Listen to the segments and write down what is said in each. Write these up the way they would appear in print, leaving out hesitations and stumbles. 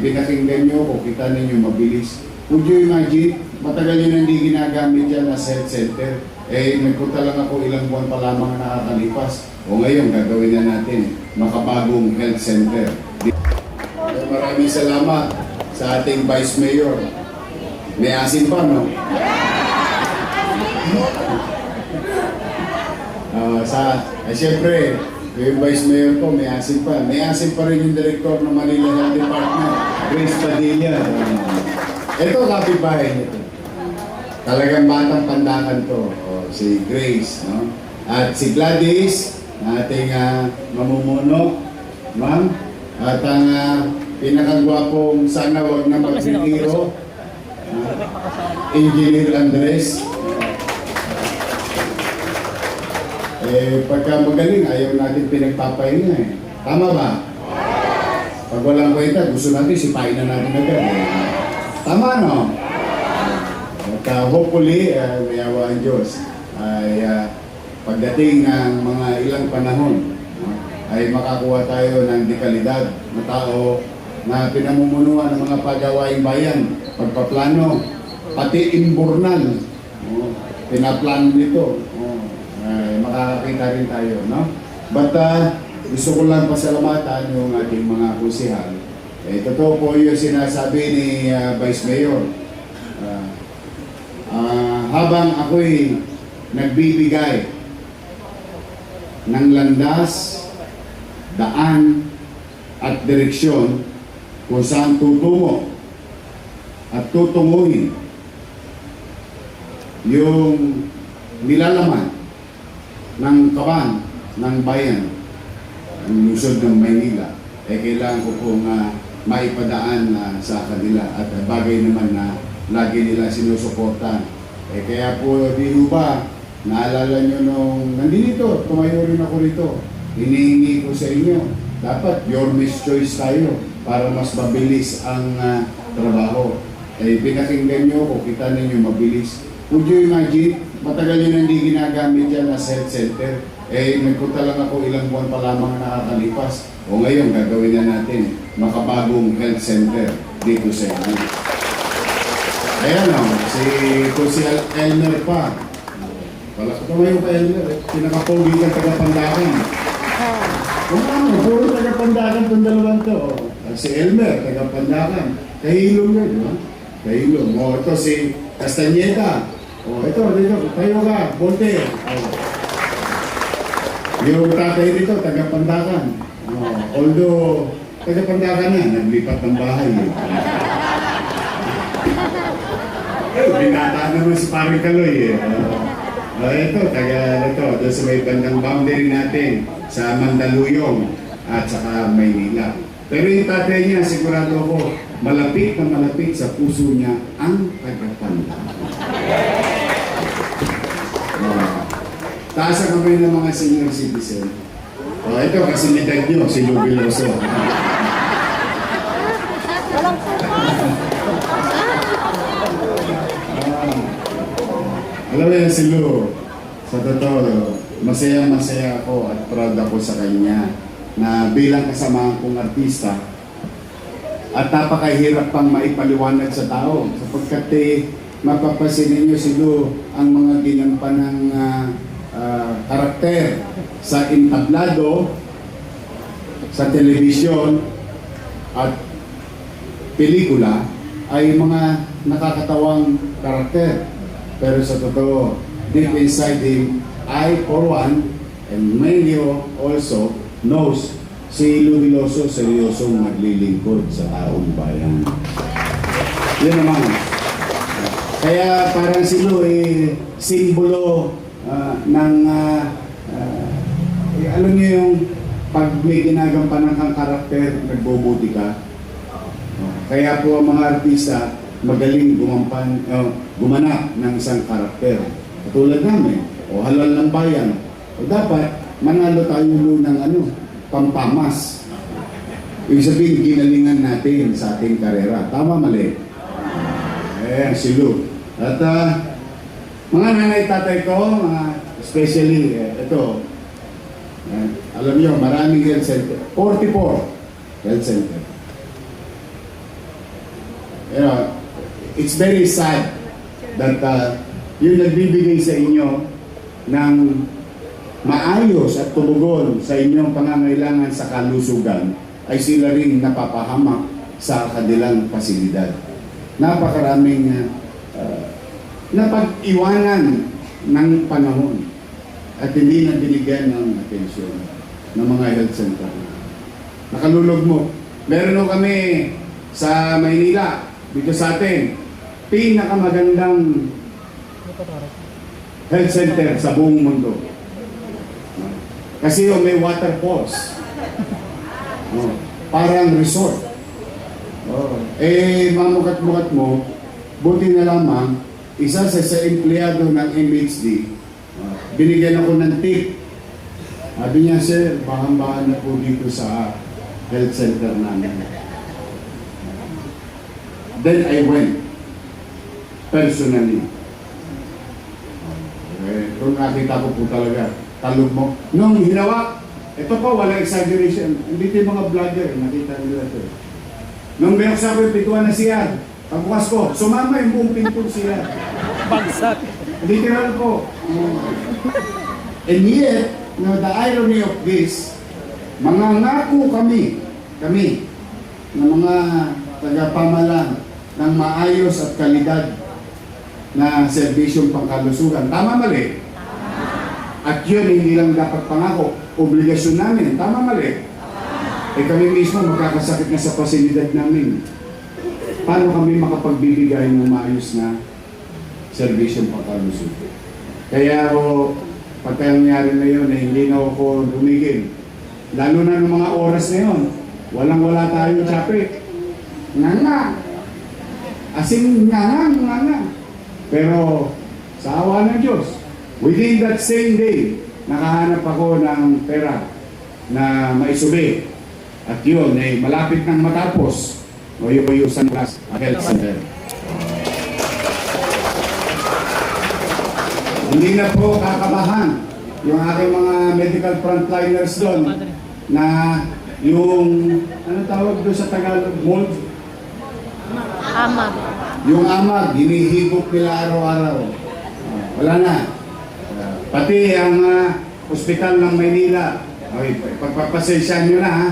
Pinakinggan nyo, kung kita ninyo mabilis. Would you imagine, matagal yun hindi ginagamit yan as health center. Nagpunta lang ako ilang buwan pa lamang nakakalipas. O ngayon, gagawin na natin makabagong health center. Maraming salamat sa ating Vice Mayor. May asin pa, no? Siyempre, yung Vice Mayor ko, may asin pa. May asin pa rin yung Director ng Manila Health Department, Grace Padilla. Ito, kapitbahay nito. Talagang batang pandakan to. Si Grace, no? At si Gladys, ating mamumuno, ma'am. At ang pinakagwapong sana wag na mag-retiro, Engineer Andres. Pagka magaling, ayaw natin pinagpapahinga eh. Tama ba? Pag walang kwenta, gusto natin sipain na natin agad eh. Tama, no? At hopefully, may awa ang Diyos ay pagdating ng mga ilang panahon ay makakuha tayo ng dekalidad na tao na pinamumunuan ng mga pagawaing bayan, pagpaplano, pati imburnal, pinaplano nito. Makakakita rin tayo, no? But gusto ko lang pasalamatan yung ating mga kusihal. Totoo po yung sinasabi ni Vice Mayor. Habang ako'y nagbibigay ng landas, daan, at direksyon kung saan tutungo at tutunguhin yung nilalaman ng kawan ng bayan ng lungsod ng Maynila, kailangan ko pong maipadaan sa kanila at bagay naman na lagi nila sinusuportan. Kaya po, di ba, naalala nyo nung nandito, tumayo rin ako rito, hinihingi ko sa inyo, dapat your miss choice tayo para mas mabilis ang trabaho. Pinakinggan nyo, kung kita ninyo mabilis. Would you imagine, matagal yun hindi ginagamit yan as health center. Nagpunta lang ako ilang buwan pa lamang nakakalipas. O ngayon, gagawin na natin makabagong health center dito sa inyo. Ayan o, si Elmer pa. Wala ko tumayo ka Elmer, pinakapogi kang taga-Pandakan. Puro taga-Pandakan itong dalawang to. Si Elmer, taga-Pandakan. Kahilong yun, no? Kahilong. Ito si Castañeda. Ito, tayo ka, Bonte. Yung tatay dito, taga-Pandakan. Although, taga-Pandakan na, naglipat ng bahay. Binata naman si Paring Kaloy. Ito, doon sa may bandang boundary natin, sa Mandaluyong at saka Maynila. Pero yung tatay niya, sigurado ako, malapit na malapit sa puso niya ang taga-Pandakan. Taas ang kamay ng mga senior citizen. Ito, kasinidad nyo, si Lou Veloso. Alam mo yan si Lou, sa totoo, masaya-masaya ako at proud ako sa kanya na bilang kasama kong artista at napakahirap pang maipaliwanag sa tao sapagkat mapapasin ninyo si Lou ang mga ginampan ng karakter sa entablado, sa telebisyon at pelikula ay mga nakakatawang karakter. Pero sa totoo, deep inside him, I for one, and many also knows si Lou Veloso seryosong naglilingkod sa taong bayan. Yun naman. Kaya parang si Lou simbolo ng alam niyo yung pag may ginagampanan kang karakter, nagbobuti ka. Kaya po ang mga artista magaling gumanap ng isang karakter. Katulad namin, halal ng bayan. Dapat manalo tayo ng pampamas. Ibig sabihin, ginalingan natin sa ating karera. Tama, mali? Si Lou. At mga nanay tatay ko, especially, ito, alam niyo, maraming health center. 44 health center. you know, it's very sad that yung nagbibigay sa inyo ng maayos at tumugon sa inyong pangangailangan sa kalusugan ay sila rin napapahamak sa kanilang pasilidad. Napakaraming napag-iwanan ng panahon at hindi na binigyan ng atensyon ng mga health center. Nakalulog mo. Meron kami sa Maynila, dito sa atin, pinakamagandang health center sa buong mundo. Kasi may waterfalls. Parang resort. Mamukat-mukat mo, buti na lamang, isa sa empleyado ng MHD, binigyan ako ng tip. Sabi niya, sir, bahan-bahan na po dito sa health center namin. Then I went, personally. Kung nakita ko po talaga, talog mo. Nung hinawa, ito po, wala exaggeration. Hindi yung mga vlogger, nakita nila ito. Nung binuksan ko yung pintuan na siya, pagbukas ko, sumama yung buong pinto siya. Bagsak. Literal po. And yet, the irony of this, mga ngako kami, na mga tagapamalan ng maayos at kalidad na serbisyong pangkalusugan. Tama mali? At yun, hindi lang dapat pangako, obligasyon namin. Tama mali? Kami mismo magkakasakit na sa pasilidad namin. Paano kami makapagbibigay ng maayos na serbisyong pangkalusugan? Kaya ako, pagka nangyari na yun, hindi na ako lumigil. Lalo na ng mga oras na yun, walang-wala tayong traffic. Nga. Asin nga. Pero sa awa ng Diyos, within that same day, nakahanap ako ng pera na maisubi. At yun, malapit nang matapos, yung San Blas Health Center. Hindi na po kakabahan yung aking mga medical frontliners doon na yung, ano tawag doon sa Tagalog? Mold? Amag. Yung amag, hinihigop nila araw-araw. Wala na. Pati ang ospital ng Maynila, pagpapasensya nyo na ha,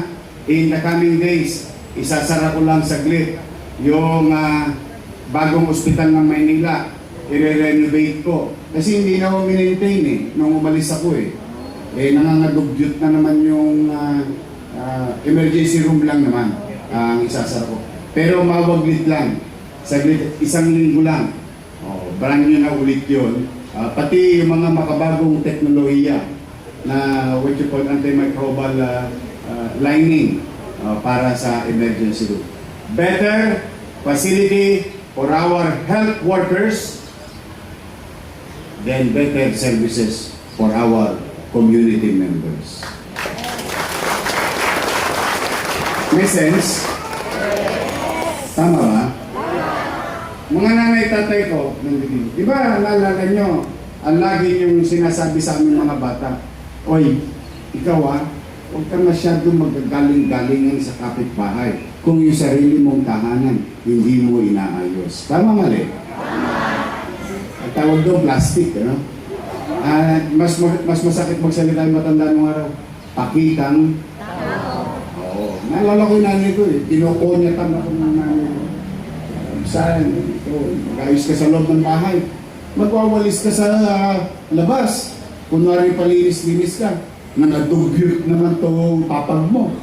in the coming days, isasara ko lang saglit yung bagong ospital ng Maynila, i-renovate ko. Kasi hindi na ako minmaintain nung umalis ako nangangadugyot na naman yung emergency room lang naman ang isasara ko. Pero mawaglit lang, saglit, 1 linggo lang. Brand new na ulit yun. Pati yung mga makabagong teknolohiya na what you call antimicrobial lining para sa emergency room. Better facility for our health workers, then better services for our community members. May sense? Tama ba? Mga nanay tatay ko, di ba naalala nyo, ang lagi yung sinasabi sa aming mga bata, oy, ikaw huwag ka masyadong magagaling-galingan sa kapitbahay kung yung sarili mong tahanan hindi mo inaayos. Tama mali? Ang tawag doon, plastic, ano? Mas masakit magsalita yung matanda ng araw. Pakitang oo. Naalala ko yung nanay ko kinukonyatan ako ng nanay ko. Saan? Mag-ayos ka sa loob ng bahay. Magwawalis ka sa labas. Kunwari palinis-linis ka. Nangadugyot naman itong papag mo.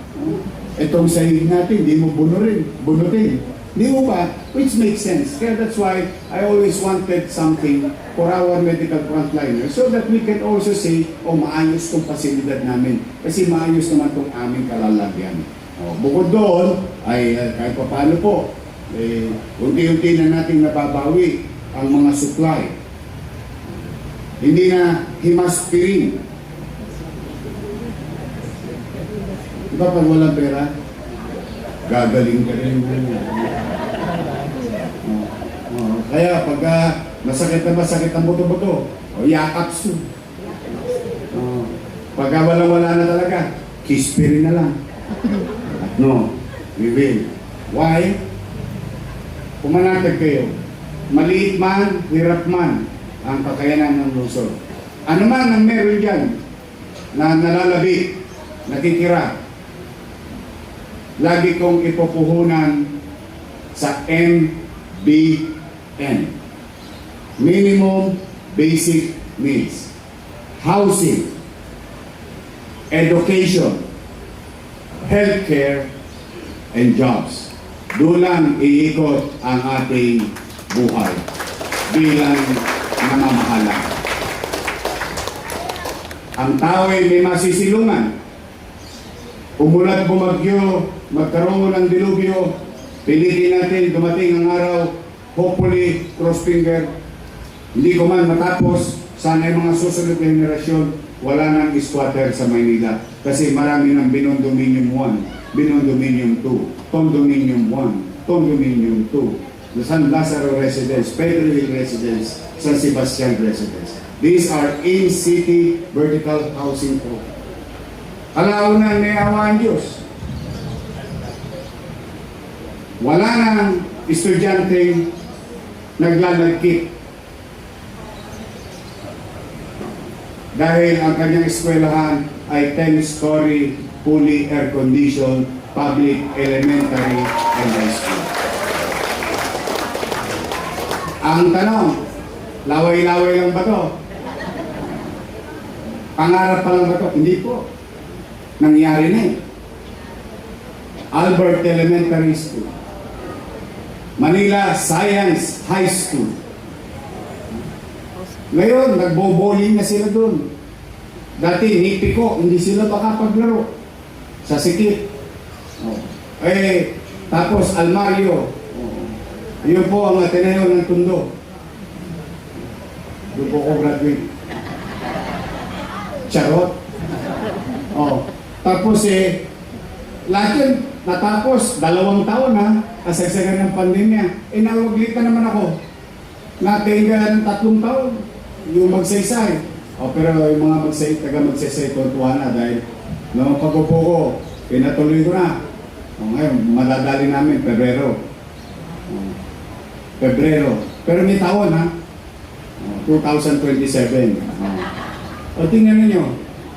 Itong sahig natin, di mo bunutin. Di mo ba? Which makes sense. Kaya that's why I always wanted something for our medical frontliners so that we can also say, maayos itong pasilidad namin. Kasi maayos naman itong aming kalalagyan. Bukod doon, ay kahit pa paano po, unti-unti na nating nababawi ang mga supply. Hindi na himaspirin. Diba pag walang pera, gagaling ka rin. Kaya pag masakit ang buto-buto, yakap su. Pag walang-wala na talaga, kispirin na lang. No, we will. Why? pumanatag kayo. Maliit man, hirap man ang kakayanan ng lungsod. Ano man ang meron dyan na nalalabi, nakikira, lagi kong ipupuhunan sa MBN. Minimum Basic Needs. Housing, education, healthcare, and jobs. Doon lang iikot ang ating buhay bilang namamahala. Ang tao ay may masisilungan. Umulat bumagyo, magkaroon ng dilubyo, pilitin natin dumating ang araw, hopefully, cross finger, hindi ko man matapos, sana yung mga susunod na henerasyon, wala nang squatter sa Maynila. Kasi marami ng Binondominium 1, Binondominium 2, Condominium 1, Condominium 2, the San Lazaro Residence, Pedro Hill Residence, San Sebastian Residence. These are in-city vertical housing programs. Kalaunan may awa ang Diyos. Wala nang estudyante naglalagkit dahil ang kanyang eskwelahan ay 10-story, fully air-conditioned, public, elementary, and high school. Ang tanong, laway-laway lang ba to? Pangarap pa lang ba to? Hindi po. Nangyari na eh. Albert Elementary School, Manila Science High School. Ngayon, nagbo-bowling na sila doon. Dati, nipiko, hindi sila makapaglaro. Sa sikip. Oh. Tapos Almario. Oh. Ayun po ang Ateneo ng Tondo. Doon po ko graduate. Charot. Oh. Tapos lahat yun, natapos, 2 taon ha, kasagsagan ng pandemya. Nawaglit na naman ako. Natinggan 3 taon, yung magsaysay. Pero yung mga taga-magsaysay, tuwa na dahil noong pag-upo ko, pinatuloy ko na. Ngayon, madadali namin, Pebrero. Pero may taon ha, 2027. Tingnan ninyo,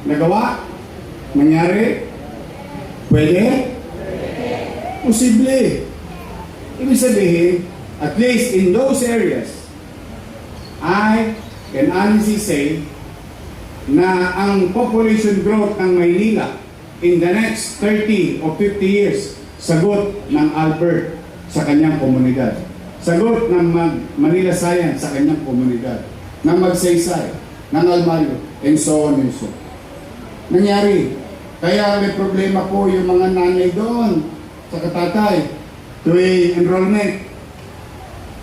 nagawa? Nangyari? Pwede? Posible. Ibig sabihin, at least in those areas, I can honestly say na ang population growth ng Maynila in the next 30 or 50 years, sagot ng Albert sa kanyang komunidad. Sagot ng Manila Science sa kanyang komunidad. Ng Magsaysay, ng Almario, and so on and so on. Nangyari. Kaya may problema po yung mga nanay doon sa katatay. Tuwing enrollment,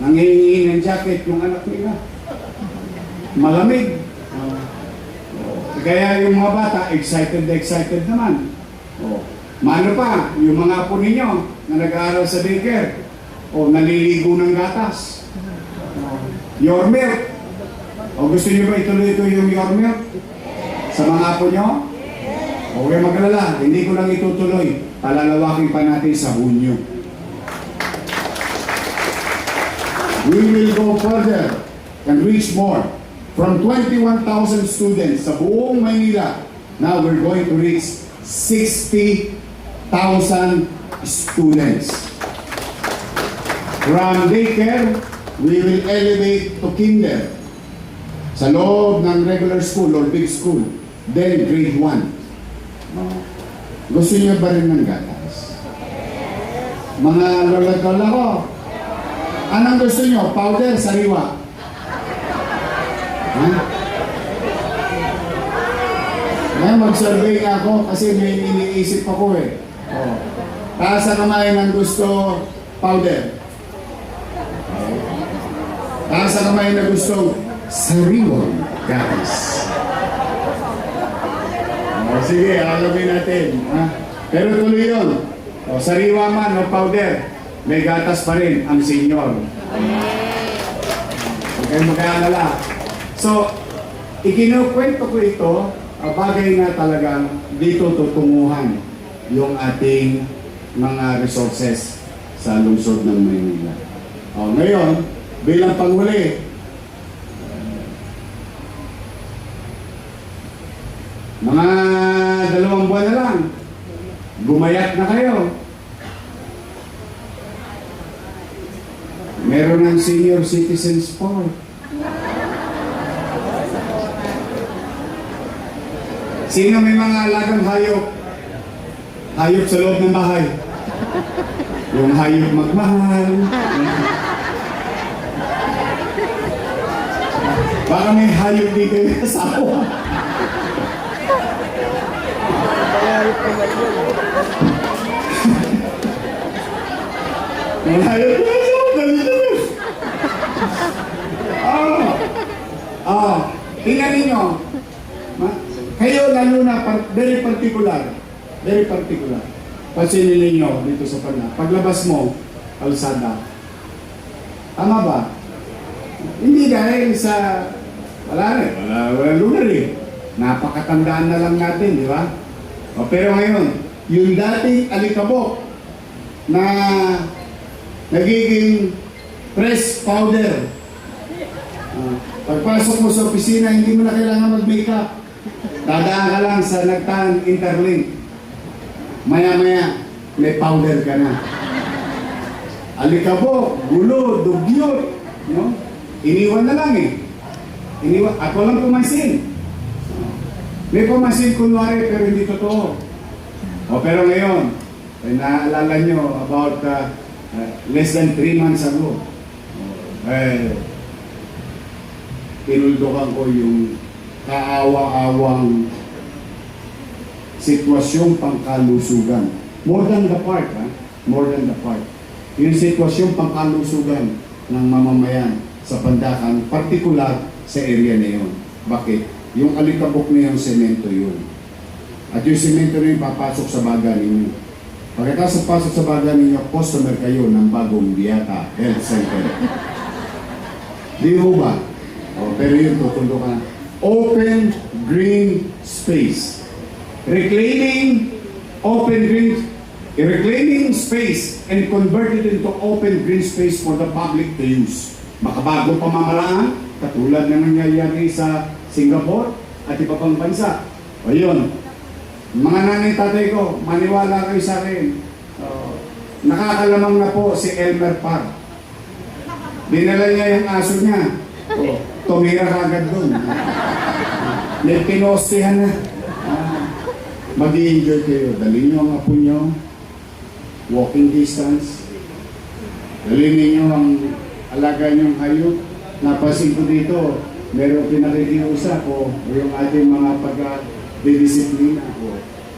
nanghihingi ng jacket yung anak nila. Malamig. Kaya yung mga bata, excited naman. Mano pa, yung mga apo ninyo na nag-aaral sa daycare, naliligo ng gatas. Your milk. Gusto niyo ba ituloy ito yung your milk? Sa mga apo nyo? Huwag mag-alala, hindi ko lang itutuloy. Palalawakin pa natin sa Hunyo. We will go further and reach more. From 21,000 students sa buong Maynila, now we're going to reach 60,000 students. From daycare, we will elevate to kinder. Sa loob ng regular school or big school, then grade 1. Gusto niyo ba rin ng gatas? Mga lola-lola ko, anong gusto niyo? Powder, sariwa? Ha? Ngayon mag-survey nga ako kasi may iniisip ako eh. Taas na kamay ng gusto powder. Taas na kamay na gusto sariwang gatas. Sige, alamin natin. Ha? Pero tuloy yun. Sariwa man o powder, may gatas pa rin ang senior. Huwag kayong mag-aalala. So, ikinukwento ko ito, bagay na talagang dito tutunguhan yung ating mga resources sa lungsod ng Maynila. Ngayon, bilang panghuli, mga 2 buwan na lang, gumayat na kayo. Meron ng senior citizens park. Sino may mga alagang hayop? Hayop sa loob ng bahay. Yung hayop magmahal. Baka may hayop dito yung asawa. May hayop yung asawa. Ganito. Tingnan ninyo. Kayo lalo na very particular. Pansinin ninyo dito sa pana. Paglabas mo, kalsada. Tama ba? Hindi dahil sa wala lugar eh. Napakatandaan na lang natin, di ba? Pero ngayon, yung dating alikabok na nagiging press powder. Pagpasok mo sa opisina, hindi mo na kailangan mag-makeup. Dadaan ka lang sa nagtang Interlink. Maya-maya, may powder ka na. Alikabok, gulo, dugyot. No? Iniwan na lang eh. At walang pumasin. May pumasin kunwari pero hindi totoo. Pero ngayon, naalala nyo about less than 3 months ago, tinuldukan ko yung kaawa-awang sitwasyong pangkalusugan. More than the part, ha? More than the part. Yung sitwasyong pangkalusugan ng mamamayan sa Pandacan, partikular sa area na yun. Bakit? Yung alikabok na yung semento yun. At yung semento na yun papasok sa baga ninyo. Pagkatapos pasok sa baga ninyo, customer kayo ng bagong Biata Health Center. Di mo ba? Pero yun, tutundo ka. Open green space. Reclaiming space and convert it into open green space for the public to use. Makabagong pamamaraan, katulad na nangyayari sa Singapore at iba pang bansa. O yun, mga nanay tatay ko, maniwala kayo sa akin. Nakakalamang na po si Elmer Park. Dinala niya yung aso niya. Tumira ka agad doon. May pinostihan na. Mag-i-enjoy kayo. Dali nyo ang apo nyo. Walking distance. Dali ninyo ang alaga nyong hayop. Napasin ko dito, meron pinakikiusap o yung ating mga pag-didisiplina.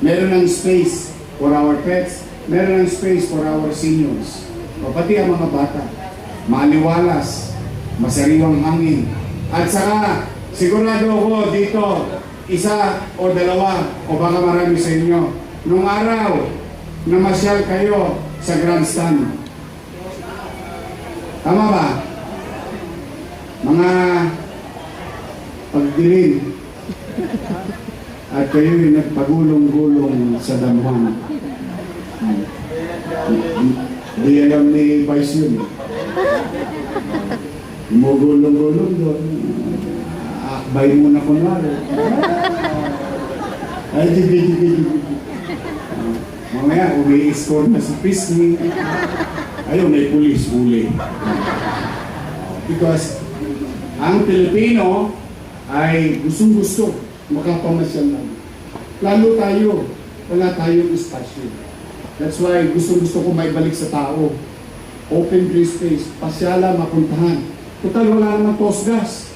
Meron ng space for our pets. Meron ng space for our seniors. O pati ang mga bata. Maliwalas. Masariwang hangin. At saka, sigurado ako dito, 1 o 2 o baka marami sa inyo. Nung araw, namasyal kayo sa grandstand. Tama ba? Mga pagdilim. At kayo'y nagpagulong-gulong sa damuhan. Di alam ni Vice yun. Gumugulong-gulong doon. Akbay mo na kunwari. Ay, di. Mamaya, umi-score na si Pisney. Ayun, may pulis, huli. Because, ang Pilipino ay gustong-gusto makapamasyal lang. Lalo tayo, wala tayong espasyo. That's why gustong-gusto ko maibalik sa tao. Open green space, pasyala, mapuntahan. Total, wala naman tosgas.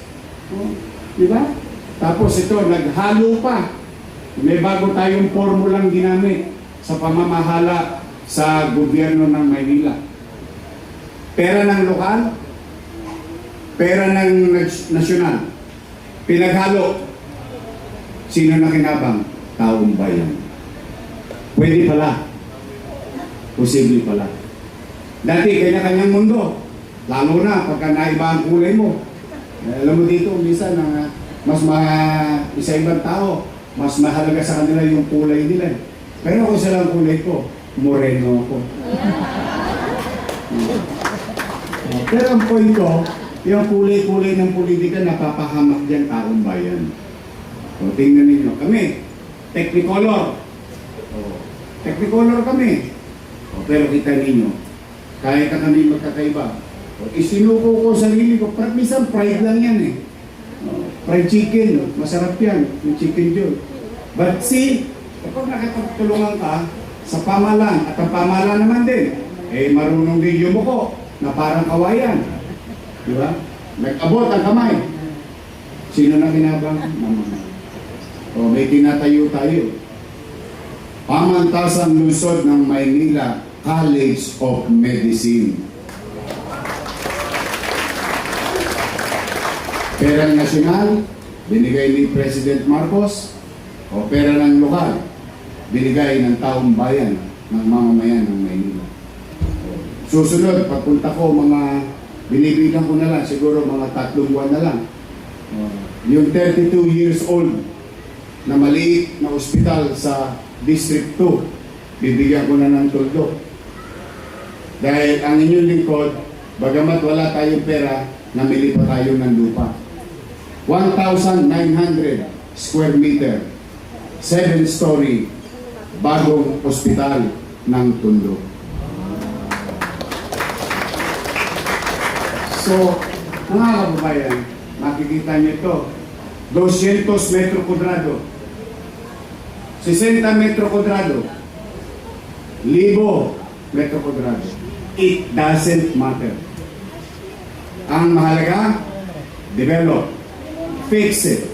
Di ba? Tapos ito, naghalo pa. May bago tayong formulang ginamit sa pamamahala sa gobyerno ng Maynila. Pera ng lokal, pera ng nasyonal. Pinaghalo. Sino na kinabang? Taong bayan. Pwede pala. Posible pala. Dati, kanya-kanyang mundo. Lalo na pagka naiba ang kulay mo. Alam mo dito, minsan isa-ibang tao, mas mahalaga sa kanila yung kulay nila. Pero ako sa lang kulay ko, moreno ako. Pero ang point ko, yung kulay-kulay ng politika napapahamak dyan taong bayan. O, tingnan ninyo. Kami, Technicolor. O, Technicolor kami. O, pero kita ninyo, kahit na kami magkakaiba, o, isinuko ko sarili ko, minsan pride lang yan eh. O, fried chicken, masarap yan, yung chicken joy. But see, kapag nakapagtulungan ka sa pamalan, at ang pamalan naman din, eh marunong din yung muko na parang kawayan. Di ba? Nag-abot ang kamay. Sino na kinabang? Mama. O may tinatayo tayo. Pamantasang lungsod ng Maynila College of Medicine. Perang nasyonal, binigay ni President Marcos, o pera ng lokal, binigay ng taong bayan, ng mamamayan ng Maynila. Susunod, pagpunta ko, mga binibilang ko na lang, siguro mga 3 buwan na lang. Yung 32 years old na maliit na ospital sa District 2, bibigyan ko na ng tuldo. Dahil ang inyong lingkod, bagamat wala tayong pera, namili pa tayo ng lupa. 1,900 square meter, 7-story, bagong ospital ng Tondo. So, mga kababayan, makikita niyo ito, 200 metro kudrado, 60 metro kudrado, 1,000 metro kudrado. It doesn't matter. Ang mahalaga, develop, fix it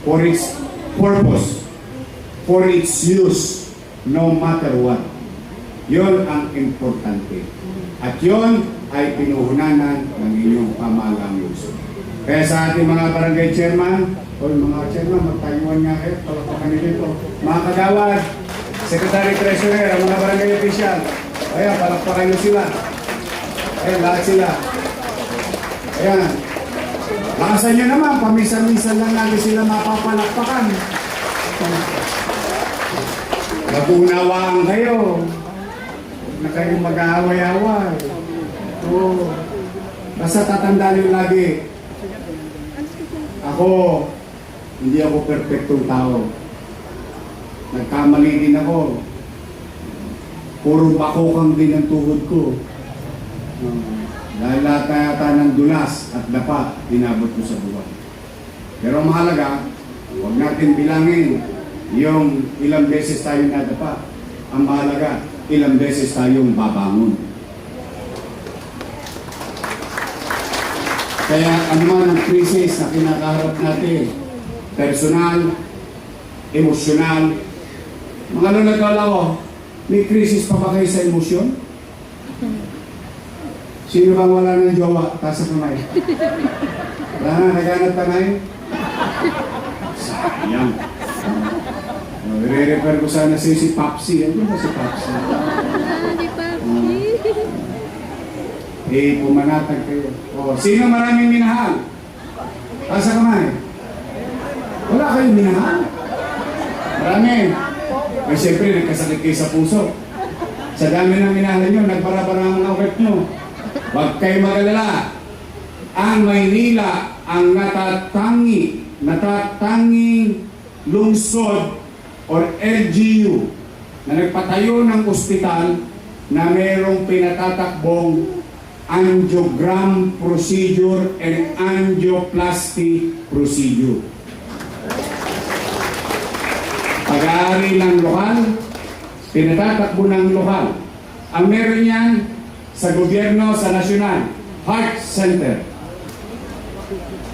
for its purpose, for its use, no matter what. Yon ang importante. At yon ay pinuhunanan ng inyong pamahalang lungsod. Kaya sa ating mga barangay chairman, o mga chairman, magtayuan nga kayo, palakpakan nyo dito. Mga kagawad, secretary treasurer, ang mga barangay official, ayan, palakpakan nyo sila. Ayan, lahat sila. Ayan. Lakasan nyo naman, pamisan-misan lang natin sila mapapalakpakan. Mag-unawaan kayo. Huwag na kayong mag-aaway-away. Oo. Basta tatandaan nyo lagi, ako, hindi ako perfectong tao. Nagkamali din ako. Puro bakokang din ang tuhod ko. Dahil lahat na yata ng dulas at dapa, dinabot ko sa buwan. Pero mahalaga, huwag natin bilangin yung ilang beses tayo nadapa. Ang mahalaga, ilang beses tayong babangon. Kaya ano man ang krisis na kinakaharap natin, personal, emosyonal, mga nagkalaw, may krisis pa ba kayo sa emosyon? Sino bang wala ng jowa? Taas ang kamay. Wala na, naghanap ka ngayon? Sayang. I-refer ko sana si Papsi. Ano ba si Papsi? Pumanatag kayo. O, sino maraming minahal? Taas ang kamay. Wala kayong minahal? Marami. Ay, siyempre, nagkasakit kayo sa puso. Sa dami ng minahalan nyo, nagbara-bara ang mga ugat nyo. Huwag kayo mag-alala. Ang Maynila ang natatanging lungsod or LGU na nagpatayo ng ospital na mayroong pinatatakbong angiogram procedure and angioplasty procedure. Pag-aari ng lokal, pinatatakbo ng lokal. Ang meron niyan sa gobyerno, sa nasyonal, Heart Center,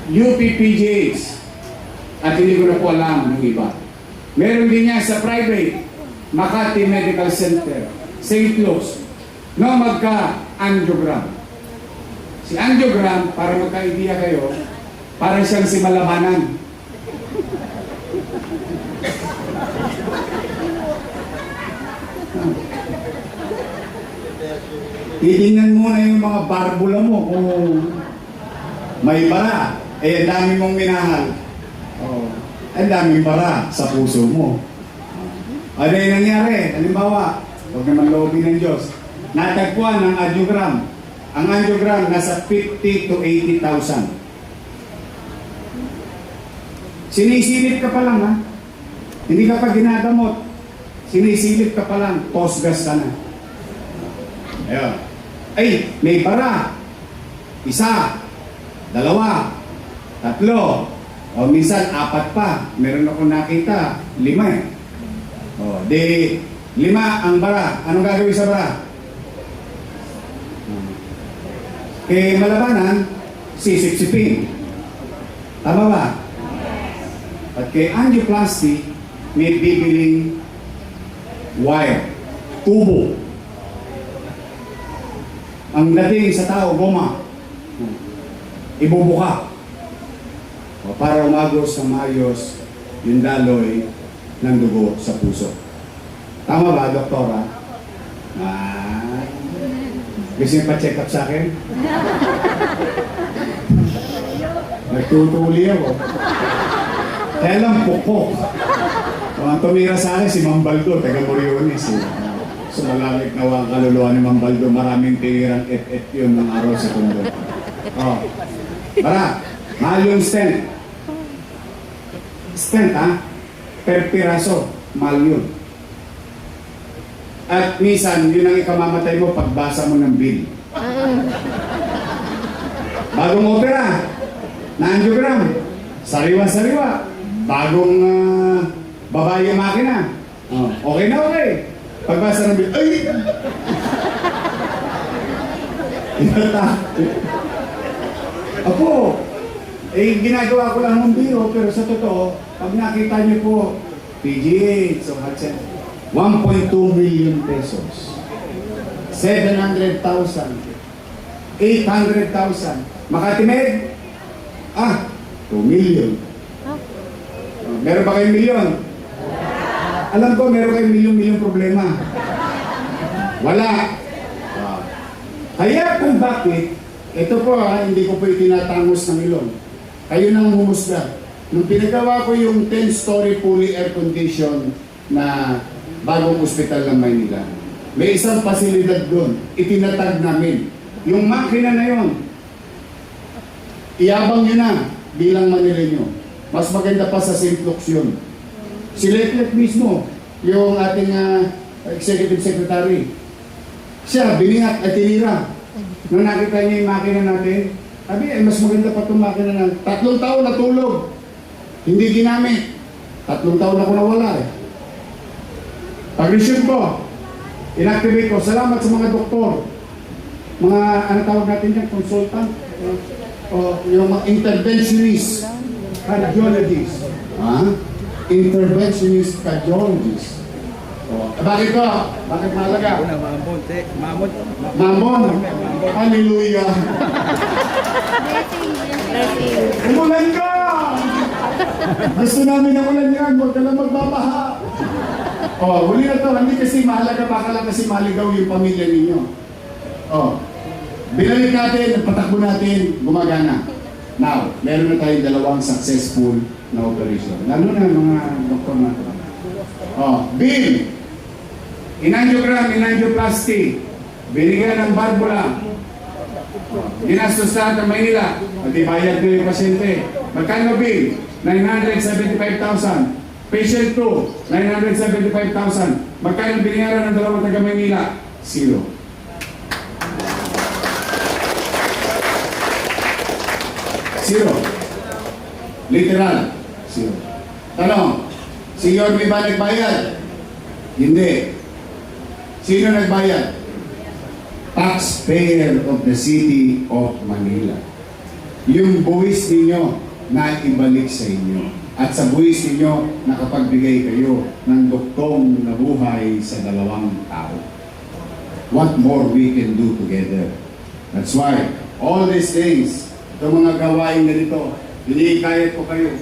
UPPGH, at hindi ko na po alam ng iba. Meron din niya sa private, Makati Medical Center, St. Luke's, no magka-angiogram. Si angiogram, para magka-idea kayo, parang siyang si Malabanan. Titingnan muna yung mga barbula mo kung may bara. Eh, ang dami mong minahal. Oh, ang daming bara sa puso mo. Ano yung nangyari? Halimbawa, huwag naman loobin ng Diyos. Natagpuan ng angiogram. Ang angiogram, nasa 50 to 80,000. Sinisilip ka pa lang, ha? Hindi ka pa ginagamot. Sinisilip ka pa lang, postgas ka na. Ayun. Ay, may bara. Isa, dalawa, tatlo, o minsan apat pa. Meron ako nakita, 5 eh. O, di 5 ang bara. Anong gagawin sa bara? Kaya malabanan, sisip-sipin. Tama ba? At kay angioplasty, may bibiling wire, tubo. Ang dating sa tao, goma. Ibubuka. O, para umagos ng maayos yung daloy ng dugo sa puso. Tama ba, doktora? Gusto niyo pa-check up sa akin? Nagtutuli ako. Kaya lang pukpok. Ang tumira sa akin si Mang Baldo, taga Moriones. So malamig na ang kaluluwa ni Mang Baldo, maraming tirang et yun ng araw sa tundo. Oh. Para, mahal yung stent. Stent ha? Per piraso, mahal yun. At minsan, yun ang ikamamatay mo pagbasa mo ng bill. Bagong opera, na angiogram, sariwa-sariwa. Bagong babae ang makina. Oh, okay na okay. Pagbasa ng bill, ay! Inata. Apo, ginagawa ko lang ng biro, pero sa totoo, pag nakita niyo po, PGH, so Hudson, 1.2 million pesos. 700,000. 800,000. Makati Med? 2 million. Meron ba kayong milyon? Alam ko, meron kayong milyon problema. Wala. Kaya kung bakit, ito po hindi ko po itinatangos ng ilong. Kayo nang humusga. Nung pinagawa ko yung 10-story fully air condition na bagong ospital ng Maynila, may isang pasilidad doon, itinatag namin. Yung makina na yon, iyabang nyo na bilang Manileño. Mas maganda pa sa St. Luke's yun. Si Leclerc mismo, yung ating executive secretary, siya, biningat at tinira. Nung nakita niya yung makina natin, sabi, mas maganda pa itong makina na 3 taon natulog. Hindi ginamit. 3 taon ako nawala eh. Pag-resume ko, inactivate ko, salamat sa mga doktor, mga, ano tawag natin yan, consultant, o yung mga interventionist, cardiologist, interventionist cardiologist. Bakit ko? Bakit mahalaga? Mamon. Hallelujah. Umulan ka! Gusto namin na ulan yan, huwag ka lang magbabaha. Huli na to, hindi kasi mahalaga, baka lang kasi maligaw yung pamilya ninyo. Binalik natin, patakbo natin, gumagana. Now, meron na tayong 2 successful na operation. Lalo na mga doktor natin. Bill, inangiogram, inangioplasty, binigyan ng barbula, ginastos lahat ng Maynila, pati bayad ko yung pasyente. Magkano bill? 975,000. Patient 2, 975,000. Magkano binayaran ng 2 taga Maynila? 0. Literal, 0. Tanong, si Yorme ba nagbayad? Hindi. Sino nagbayad? Taxpayer of the City of Manila. Yung buwis ninyo na ibalik sa inyo. At sa buwis ninyo, nakapagbigay kayo ng duktong na buhay sa 2 tao. What more we can do together? That's why, all these things, itong mga gawain na dito, hinihikayat ko kayo.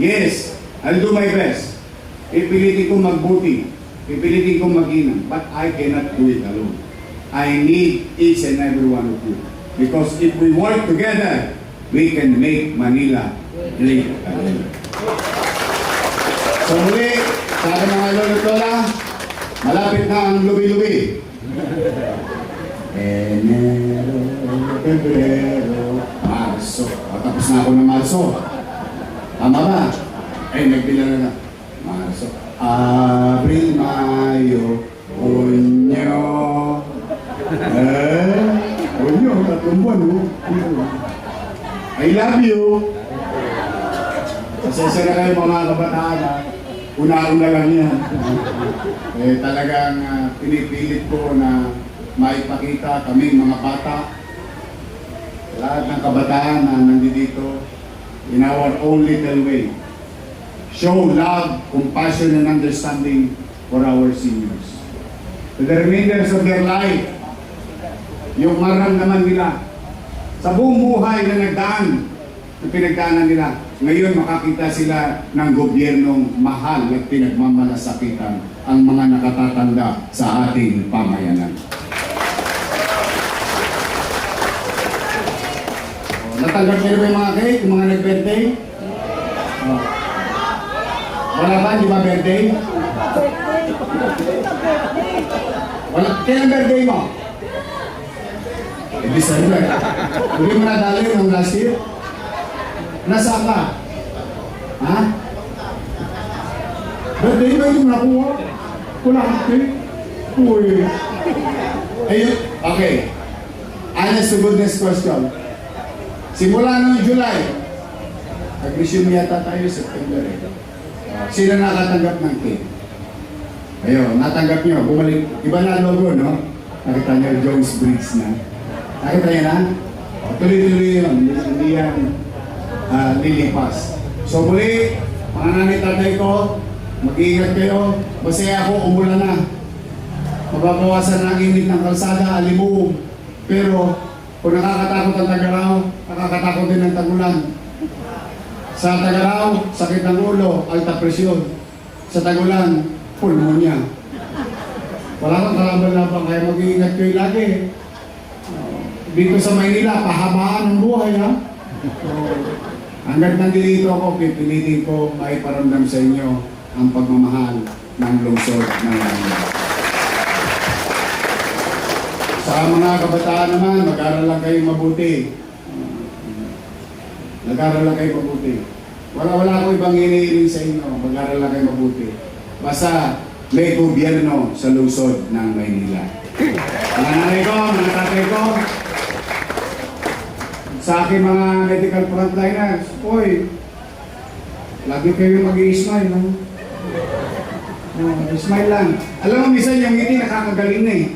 Yes, I'll do my best. Pipilitin ko magbuti. Pipilitin ko mag-inam. But I cannot do it alone. I need each and every one of you. Because if we work together, we can make Manila great again. So muli, sa aking mga lolo at lola, malapit na ang lubi-lubi. Enero, Febrero, Marso. O, tapos na ako ng Marso. Tama ba? Ay, nagbilang na. Marso. Abril, Mayo, Hunyo. Hunyo, tatlong buwan, no? I love you. Pasensya na kayo mga kabataan, ha? Una-una lang yan. Talagang pinipilit ko na maipakita kaming mga bata, lahat ng kabataan na nandito in our own little way. Show love, compassion, and understanding for our seniors. To the remainders of their life, yung maramdaman nila sa buong buhay na nagdaan, na pinagdaanan nila, ngayon makakita sila ng gobyernong mahal at pinagmamalasakitan ang mga nakatatanda sa ating pamayanan. Natanggap niyo ba yung mga cake, yung mga nag-birthday? Wala ba? Di ba birthday? Wala. Kailan birthday mo? December. Hindi mo nadali ng last year? Nasaan ka? Ha? Birthday ba yung nakuha? Wala kang cake? Uy. Ayun. Okay. Honest to goodness question. Simula noong July, nag-resume yata tayo September eh. Sino nakatanggap ng cake? Ayun, natanggap nyo, bumalik. Iba na logo, no? Nakita nyo, Jones Briggs na. Nakita nyo na? Tuloy-tuloy yun, hindi yan lilipas. So muli, mga nanay tatay ko, mag-iingat kayo. Masaya ako, umulan na. Mababawasan ang init ng kalsada, alimuog. Pero, kung nakakatakot ang Tagaraw, nakakatakot din ang Tagulan. Sa Tagaraw, sakit ng ulo, alta presyon. Sa Tagulan, pulmonya. Wala kang kalaban-laban, kaya mag-iingat kayo lagi. Dito sa Maynila, pahabaan ng buhay, ha? Hanggang nandito ako, pipilitin ko maiparamdam sa inyo ang pagmamahal ng lungsod ng Maynila. Sa mga kabataan naman, mag-aral lang kayo mabuti. Mag-aral lang kayo mabuti. Wala ko ibang hinihiling sa inyo. Mag-aral lang kayo mabuti. Basta may gobyerno sa lungsod ng Maynila. Mga nanay ko, mga tatay ko, sa aking mga medical frontliners, oy, lagi kayo mag-i-smile, no? Smile lang. Alam mo, minsan yung ngiti nakakagaling na eh.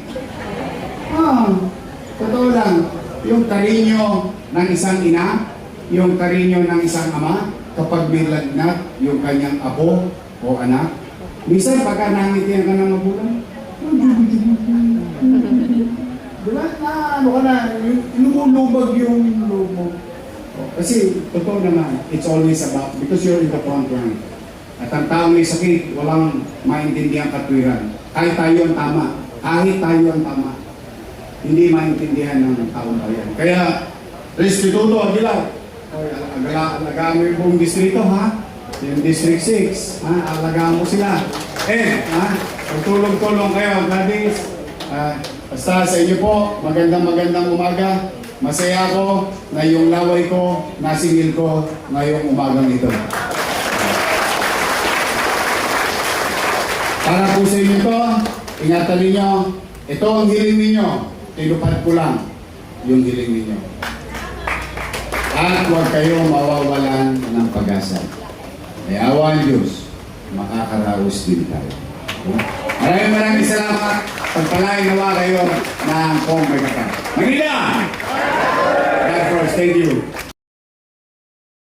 Totoo lang, yung karinyo ng isang ina, yung karinyo ng isang ama, kapag may lagnat yung kanyang apo o anak, minsan pagka nangitihan ka ng magulang, diba? Ano ka na, lumulubag yung lubo. Kasi, totoo naman, it's always about, because you're in the front line. At ang taong may sakit, walang maintindihan katwiran. Kahit tayo ang tama, kahit tayo ang tama, hindi maintindihan ng taong bayan. Kaya, Restituto, Aguilar, alagaan mo yung buong distrito, ha? Yung District 6, ha? Alagaan mo sila. Tulong-tulong kayo, Gladys. Basta sa inyo po, magandang umaga. Masaya ako na yung laway ko, nasingil ko ngayong umagang ito. Para po sa inyo to, ingatan ninyo, ito ang hiling ninyo. Tinupad ko lang yung hiling ninyo. At huwag kayo mawawalan ng pag-asa. May awa ang Diyos, makakaraos din tayo. Maraming salamat. Pagpalain nawa kayo ng Pong Magkata. Manila! God first, thank you.